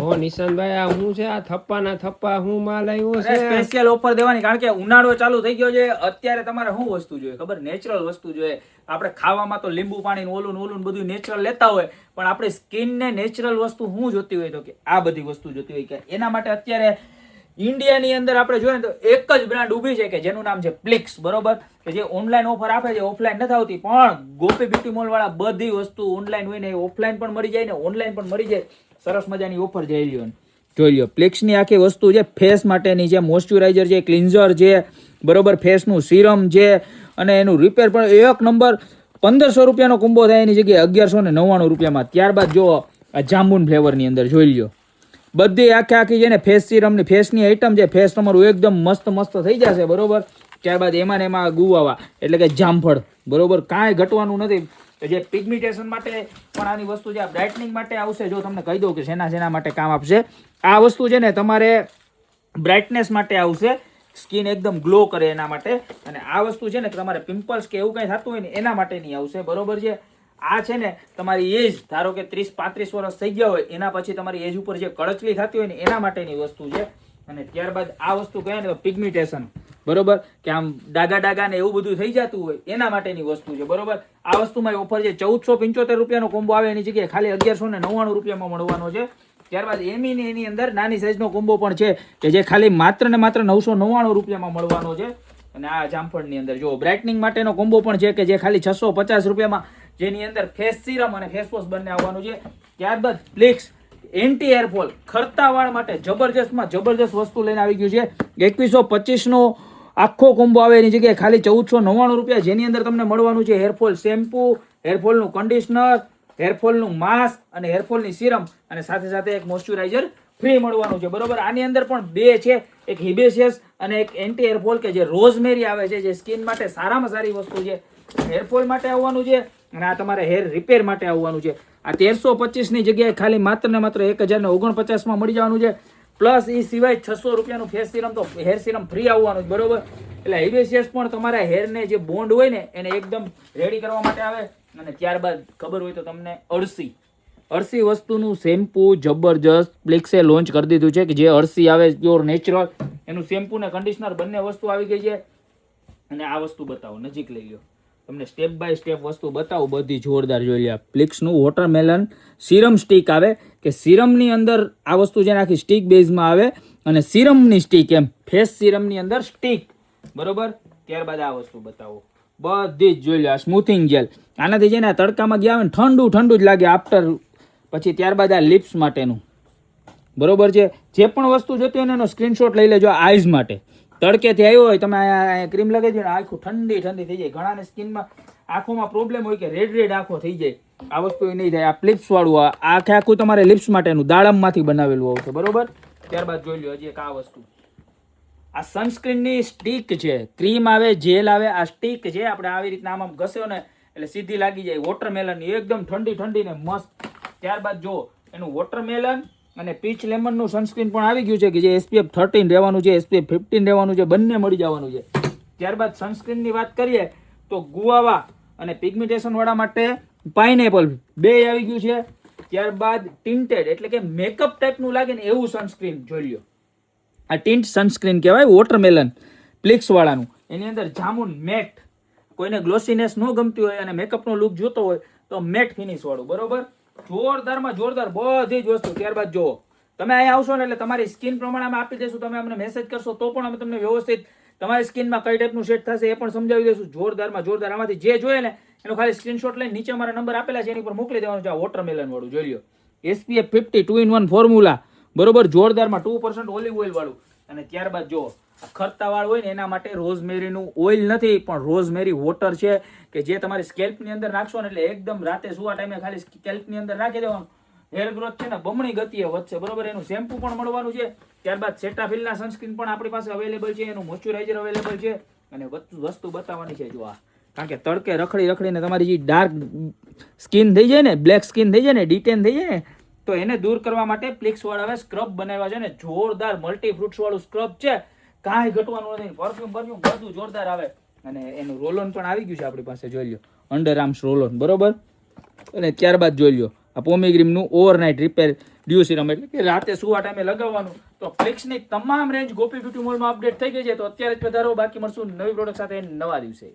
ઓ નિશાંતભાઈ, આ હું છે આ થપ્પાના થપ્પા હું માલ આવ્યો છે? સ્પેશિયલ ઓફર દેવાની, કારણ કે ઉનાળો ચાલુ થઈ ગયો છે. અત્યારે તમારે શું વસ્તુ જોઈએ ખબર? નેચરલ વસ્તુ જોઈએ. આપણે ખાવામાં તો લીંબુ પાણી ઓલું ઓલું બધું નેચરલ લેતા હોય, પણ આપણી સ્કિન ને નેચરલ વસ્તુ શું જોતી હોય તો કે આ બધી વસ્તુ જોતી હોય. કે એના માટે અત્યારે ઇન્ડિયાની અંદર આપણે જોઈએ તો એક જ બ્રાન્ડ ઊભી છે કે જેનું નામ છે પ્લિક્સ, બરોબર? કે જે ઓનલાઈન ઓફર આપે છે, ઓફલાઈન નથી આવતી. પણ ગોપી બ્યુટી મોલ વાળા બધી વસ્તુ ઓનલાઈન હોય ને ઓફલાઈન પણ મળી જાય ને ઓનલાઈન પણ મળી જાય. સરસ મજાની ઓફર જઈ લ્યો, જોઈ લ્યો. પ્લિક્સની આખી વસ્તુ છે ફેસ માટેની છે, મોઇશ્ચરાઇઝર છે, ક્લિન્ઝર છે, બરોબર, ફેસનું સિરમ છે, અને એનું રિપેર પણ એક નંબર. 1500 રૂપિયાનો કોમ્બો થાય એની જગ્યાએ 1199 રૂપિયામાં. ત્યારબાદ જો આ જાંબુન ફ્લેવરની અંદર જોઈ લ્યો, બધી આખી છે ને ફેસ સિરમની ફેસની આઈટમ છે. ફેસ તમારું એકદમ મસ્ત થઈ જશે, બરોબર. ત્યારબાદ એમાં ગુવાવા એટલે કે જામફળ, બરોબર, કાંઈ ઘટવાનું નથી. જે પિગમેન્ટેશન માટે પણ આની વસ્તુ છે, બ્રાઇટનિંગ માટે આવશે. જો તમને કહી દઉં કે શેના માટે કામ આપશે આ વસ્તુ છે ને, તમારે બ્રાઇટનેસ માટે આવશે, સ્કિન એકદમ ગ્લો કરે એના માટે. અને આ વસ્તુ છે ને તમારે પિમ્પલ્સ કે એવું કંઈ થતું હોય ને એના માટેની આવશે, બરોબર છે. આ છે ને તમારી એજ, ધારો કે 30-35 વર્ષ થઈ ગયા હોય, એના પછી તમારી એજ ઉપર જે કળચલી થતી હોય ને એના માટેની વસ્તુ છે. અને ત્યારબાદ આ વસ્તુ કહે ને પિગમેન્ટેશન, બરોબર, કે આમ ડાગા ને એવું બધું થઈ જતું હોય એના માટેની વસ્તુ છે, બરોબર. આ વસ્તુમાં ઓફર છે 1475 રૂપિયાનો કોમ્બો આવે એની જગ્યાએ ખાલી 1199 રૂપિયામાં મળવાનો છે. ત્યારબાદ એની અંદર નાની સાઈઝનો કોમ્બો પણ છે કે જે ખાલી માત્ર ને માત્ર 999 રૂપિયામાં મળવાનો છે. અને આ જામફળની અંદર જો બ્રાઇટનિંગ માટેનો કોમ્બો પણ છે કે જે ખાલી 650 રૂપિયામાં, જેની અંદર ફેસ સિરમ અને ફેસ વોશ બંને આવવાનું છે. ત્યારબાદ પ્લિક્સ એન્ટી હેરફોલ ખરતા વાળ માટે જબરજસ્ત વસ્તુ લઈને આવી ગયું છે. 2125નો આખો કોમ્બો આવે એની જગ્યાએ ખાલી 1499 રૂપિયા, જેની અંદર તમને મળવાનું છે હેરફોલ શેમ્પુ, હેરફોલનું કન્ડિશનર, હેરફોલનું માસ્ક અને હેરફોલની સિરમ, અને સાથે એક મોઇશ્ચરાઇઝર ફ્રી મળવાનું છે, બરોબર. આની અંદર પણ બે છે, એક હિબેશિયસ અને એક એન્ટી હેરફોલ કે જે રોઝમેરી આવે છે, જે સ્કિન માટે સારામાં સારી વસ્તુ છે. હેરફોલ માટે આવવાનું છે અને આ તમારે હેર રિપેર માટે આવવાનું છે. આ 1325ની જગ્યાએ ખાલી માત્ર ને માત્ર 1049માં મળી જવાનું છે. પ્લસ એ સિવાય 600 રૂપિયાનું ફેસ સિરમ તો હેર સિરમ ફ્રી આવવાનું છે, બરોબર. એટલે હિબેશિયસ પણ તમારા હેરને જે બોન્ડ હોય ને એને એકદમ રેડી કરવા માટે આવે. અને ત્યારબાદ ખબર હોય તો તમને અળસી વસ્તુનું શેમ્પુ જબરજસ્ત પ્લિક્સે લોન્ચ કરી દીધું છે કે જે અળસી આવે પ્યોર નેચરલ, એનું શેમ્પુ ને કન્ડિશનર બંને વસ્તુ આવી ગઈ છે. અને આ વસ્તુ બતાવો, નજીક લઈ લો, તમને સ્ટેપ બાય સ્ટેપ વસ્તુ બતાવું, બધી જોરદાર જોઈ લે. પ્લિક્સનું વોટરમેલન સિરમ સ્ટીક આવે કે સિરમની અંદર આ વસ્તુ છે આખી સ્ટીક બેઝમાં આવે અને સિરમની સ્ટીક, એમ ફેસ સિરમની અંદર સ્ટીક, બરોબર. ત્યારબાદ આ વસ્તુ બતાવો, બધી જ જોઈ લે. આ સ્મૂથિંગ જેલ, આનાથી છે ને તડકામાં ગયા હોય ને ઠંડુ જ લાગે આફ્ટર. પછી ત્યારબાદ આ લિપ્સ માટેનું, બરોબર છે. જે પણ વસ્તુ જોતી હોય ને એનો સ્ક્રીનશોટ લઈ લેજો. આઈઝ માટે તડકેથી આવ્યો હોય, તમે ક્રીમ લગાવી દો ને આખું ઠંડી થઈ જાય. ઘણાને સ્કિનમાં આંખોમાં પ્રોબ્લેમ હોય કે રેડ આંખો થઈ જાય, આ વસ્તુ નહીં થાય. આ પ્લિપ્સ વાળું આખું તમારે લિપ્સ માટેનું દાડમમાંથી બનાવેલું આવશે, બરોબર. ત્યારબાદ જોઈ લો હજી એક આ વસ્તુ, આ સનસ્ક્રીનની સ્ટીક છે. ક્રીમ આવે, જેલ આવે, આ સ્ટીક છે. આપણે આવી રીતના આમ ઘસ્યો ને એટલે સીધી લાગી જાય. વોટરમેલનની એકદમ ઠંડી ને મસ્ત. ત્યારબાદ જો એનું વોટરમેલન અને પીચ લેમનનું સનસ્ક્રીન પણ આવી ગયું છે કે જે SPF 13 રહેવાનું છે, SPF 15 રહેવાનું છે, બંને મળી જવાનું છે. ત્યારબાદ સનસ્ક્રીનની વાત કરીએ તો ગુઆવા અને પિગમેન્ટેશન વાળા માટે પાઇનેપલ બે આવી ગયું છે. ત્યારબાદ ટિન્ટેડ એટલે કે મેકઅપ ટાઈપનું લાગે ને એવું સનસ્ક્રીન જોઈ લો. આ ટિન્ટ સનસ્ક્રીન કહેવાય વોટરમેલન પ્લિક્સ વાળાનું. એની અંદર જામુન મેટ, કોઈને ગ્લોસીનેસ ન ગમતી હોય અને મેકઅપનો લુક જોતો હોય તો મેટ ફિનિશ વાળું, બરોબર. જોરદાર બધી જ વસ્તુ. ત્યારબાદ જુઓ, તમે અહીંયા આવશો ને એટલે તમારી સ્કિન પ્રમાણે અમે આપી દઈશું. તમે અમને મેસેજ કરશો તો પણ અમે તમને વ્યવસ્થિત તમારી સ્કિનમાં કઈ ટાઈપનું સેટ થશે એ પણ સમજાવી દઈશું. જોરદાર. આમાંથી જે જોઈએ ને એનો ખાલી સ્ક્રીનશોટ લઈને નીચે અમારા નંબર આપેલા છે એની પર મોકલી દેવાનું છે. આ વોટરમેલન વાળું જોઈ લો, SPF 50 2-in-1 ફોર્મ્યુલા, બરોબર. જોરદારમાં 2% ઓલિવ ઓઇલ વાળું. અને ત્યારબાદ જો ખરતા વાળ હોય ને એના માટે રોઝમેરીનું ઓઇલ નથી પણ રોઝમેરી વોટર છે કે જે તમારી સ્કેલ્પની અંદર નાખશો ને એટલે એકદમ રાતે સુવા ટાઈમે ખાલી સ્કેલ્પની અંદર નાખી દેવાનું. હેર ગ્રોથ છે ને બમણી ગતિએ વધશે, બરોબર. એનું શેમ્પુ પણ મળવાનું છે. ત્યારબાદ સેટાફિલના સનસ્ક્રીન પણ આપણી પાસે અવેલેબલ છે, એનું મોઇશ્ચરાઇઝર અવેલેબલ છે. અને વસ્તુ બતાવવાની છે જો આ, કારણ કે તડકે રખડીને તમારી જે ડાર્ક સ્કિન થઈ જાય ને, બ્લેક સ્કિન થઈ જાય ને, ડિટેન થઈ જાય ને, તો એને દૂર કરવા માટે પ્લિક્સ વાળા સ્ક્રબ બનાવ્યા છે ને જોરદાર મલ્ટી ફ્રૂટ્સ વાળું સ્ક્રબ છે. કાંઈ ઘટવાનું નથી. પરફ્યુમ બધું જોરદાર આવે. અને એનું રોલોન પણ આવી ગયું છે આપણી પાસે, જોઈ લો, અંડર આર્મ્સ રોલોન, બરોબર. અને ત્યારબાદ જોઈ લો આ પોમીગ્રીમનું ઓવરનાઇટ રિપેર ડીઓ સિરમ એટલે કે રાતે સુવા ટાઈમે લગાવવાનું. તો ફ્લિક્સની તમામ રેન્જ ગોપી બ્યુટી મોલમાં અપડેટ થઈ ગઈ છે. તો અત્યારે જ પધારો, બાકી મળશું નવી પ્રોડક્ટ સાથે નવા દિવસે.